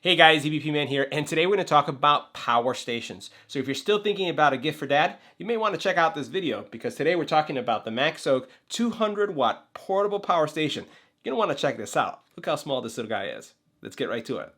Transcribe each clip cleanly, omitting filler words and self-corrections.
Hey guys, EBPMAN here, and today we're going to talk about power stations. So if you're still thinking about a gift for dad, you may want to check out this video because today we're talking about the MaxOak 200 watt portable power station. You're going to want to check this out. Look how small this little guy is. Let's get right to it.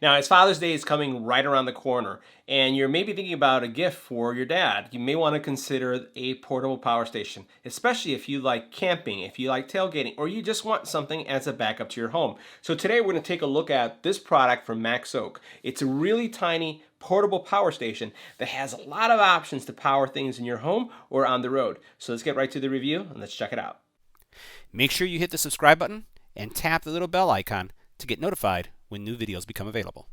Now, as Father's Day is coming right around the corner, and you're maybe thinking about a gift for your dad, you may want to consider a portable power station, especially if you like camping, if you like tailgating, or you just want something as a backup to your home. So today we're going to take a look at this product from MaxOak. It's a really tiny portable power station that has a lot of options to power things in your home or on the road. So let's get right to the review and let's check it out. Make sure you hit the subscribe button and tap the little bell icon to get notified when new videos become available.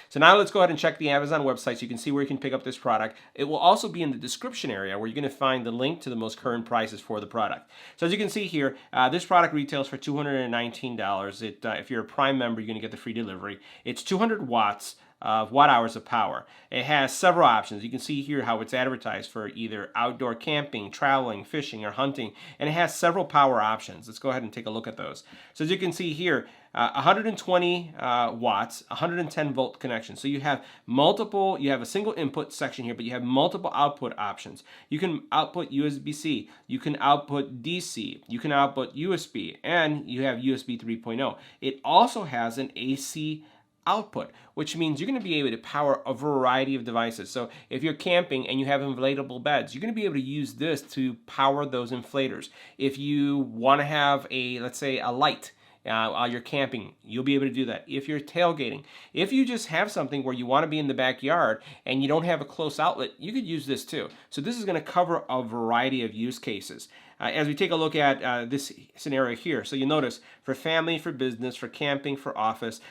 So now let's go ahead and check the Amazon website so you can see where you can pick up this product. It will also be in the description area where you're going to find the link to the most current prices for the product. So as you can see here, this product retails for $219. If you're a Prime member, you're going to get the free delivery. It's 200 watts of watt hours of power. It has several options. You can see here how it's advertised for either outdoor camping, traveling, fishing, or hunting, and it has several power options. Let's go ahead and take a look at those. So as you can see here, 120 watts, 110 volt connection. So you have a single input section here, but you have multiple output options. You can output USB-C, you can output DC, you can output USB, and you have USB 3.0. It also has an AC output, which means you're going to be able to power a variety of devices. So if you're camping and you have inflatable beds, you're going to be able to use this to power those inflators. If you want to have let's say a light while you're camping, you'll be able to do that. If you're tailgating, if you just have something where you want to be in the backyard and you don't have a close outlet, you could use this too. So this is going to cover a variety of use cases. As we take a look at this scenario here, so you'll notice for family, for business, for camping, for office,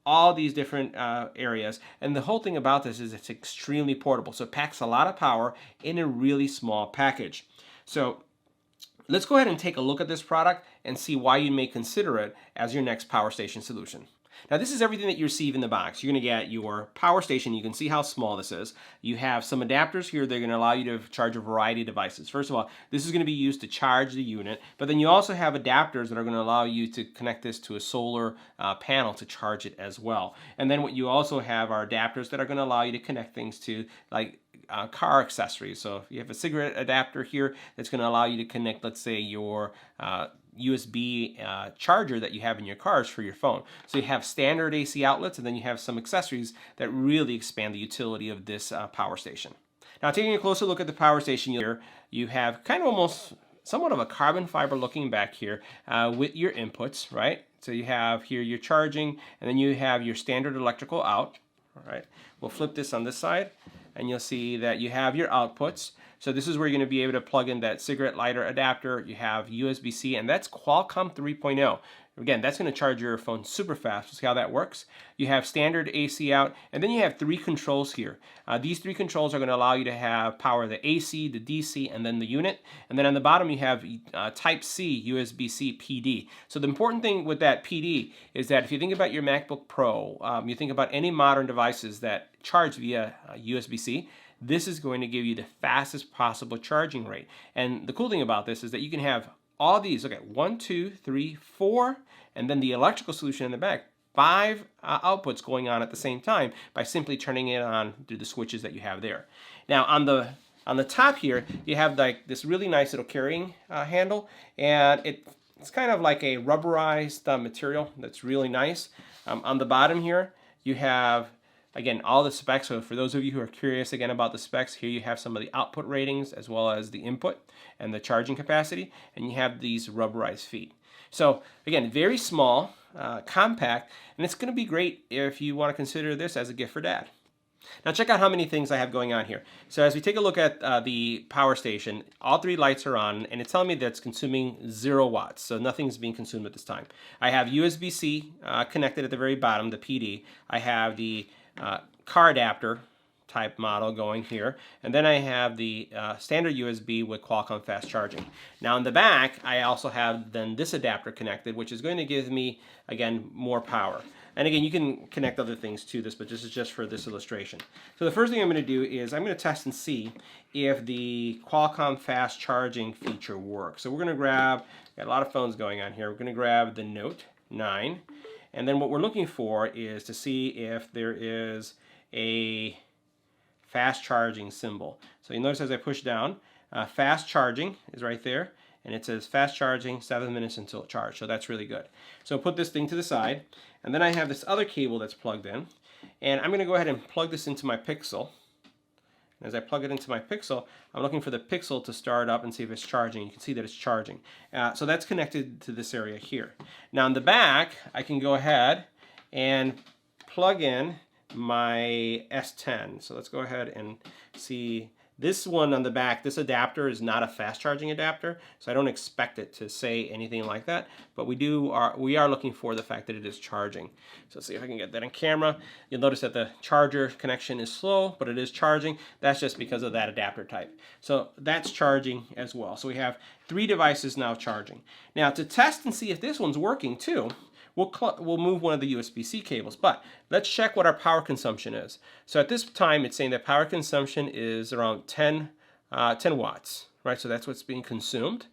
all these different areas. And the whole thing about this is it's extremely portable. So it packs a lot of power in a really small package. So let's go ahead and take a look at this product and see why you may consider it as your next power station solution. Now this is everything that you receive in the box. You're going to get your power station. You can see how small this is. You have some adapters here. They're going to allow you to charge a variety of devices. First of all, this is going to be used to charge the unit, but then you also have adapters that are going to allow you to connect this to a solar panel to charge it as well. And then what you also have are adapters that are going to allow you to connect things to like car accessories. So if you have a cigarette adapter here, that's going to allow you to connect, let's say, your USB charger that you have in your cars for your phone. So you have standard AC outlets, and then you have some accessories that really expand the utility of this power station. Now, taking a closer look at the power station here, you have kind of almost somewhat of a carbon fiber looking back here with your inputs, right? So you have here your charging, and then you have your standard electrical out. All right, we'll flip this on this side, and you'll see that you have your outputs. So this is where you're going to be able to plug in that cigarette lighter adapter. You have USB-C, and that's Qualcomm 3.0. Again, that's going to charge your phone super fast. We'll see how that works. You have standard AC out, and then you have three controls here. These three controls are going to allow you to have power the AC, the DC, and then the unit. And then on the bottom, you have Type-C, USB-C, PD. So the important thing with that PD is that if you think about your MacBook Pro, you think about any modern devices that charge via USB-C, this is going to give you the fastest possible charging rate. And the cool thing about this is that you can have all these, okay, 1, 2, 3, 4, and then the electrical solution in the back, 5 outputs going on at the same time by simply turning it on through the switches that you have there. Now on the top here, you have like this really nice little carrying handle, and it's kind of like a rubberized material that's really nice. On the bottom here, you have, again, all the specs. So for those of you who are curious again about the specs, here you have some of the output ratings as well as the input and the charging capacity, and you have these rubberized feet. So again, very small, compact, and it's going to be great if you want to consider this as a gift for dad. Now check out how many things I have going on here. So as we take a look at the power station, all three lights are on, and it's telling me that it's consuming 0 watts, so nothing's being consumed at this time. I have USB-C connected at the very bottom, the PD. I have the car adapter type model going here, and then I have the standard USB with Qualcomm fast charging. Now in the back, I also have then this adapter connected, which is going to give me, again, more power. And again, you can connect other things to this, but this is just for this illustration. So the first thing I'm going to do is I'm going to test and see if the Qualcomm fast charging feature works. So we're going to grab, got a lot of phones going on here, we're going to grab the Note 9. And then what we're looking for is to see if there is a fast charging symbol. So you notice as I push down, fast charging is right there, and it says fast charging, 7 minutes until charge. So that's really good. So put this thing to the side, and then I have this other cable that's plugged in, and I'm going to go ahead and plug this into my Pixel. And as I plug it into my Pixel, I'm looking for the Pixel to start up and see if it's charging. You can see that it's charging. So that's connected to this area here. Now in the back, I can go ahead and plug in my S10. So let's go ahead and see. This one on the back, this adapter is not a fast charging adapter, so I don't expect it to say anything like that, but we are looking for the fact that it is charging. So let's see if I can get that on camera. You'll notice that the charger connection is slow, but it is charging. That's just because of that adapter type. So that's charging as well. So we have 3 devices now charging. Now to test and see if this one's working too, we'll move one of the USB-C cables, but let's check what our power consumption is. So at this time, it's saying that power consumption is around 10 watts, right? So that's what's being consumed,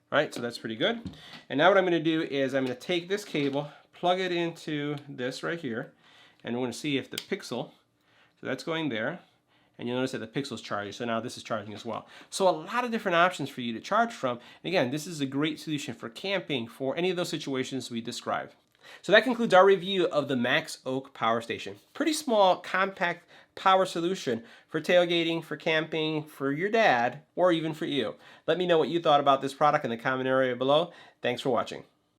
right? So that's pretty good. And now what I'm going to do is I'm going to take this cable, plug it into this right here, and we're going to see if the Pixel, so that's going there, and you'll notice that the Pixel's charging, so now this is charging as well. So a lot of different options for you to charge from. And again, this is a great solution for camping, for any of those situations we described. So that concludes our review of the Max Oak Power Station. Pretty small, compact power solution for tailgating, for camping, for your dad, or even for you. Let me know what you thought about this product in the comment area below. Thanks for watching.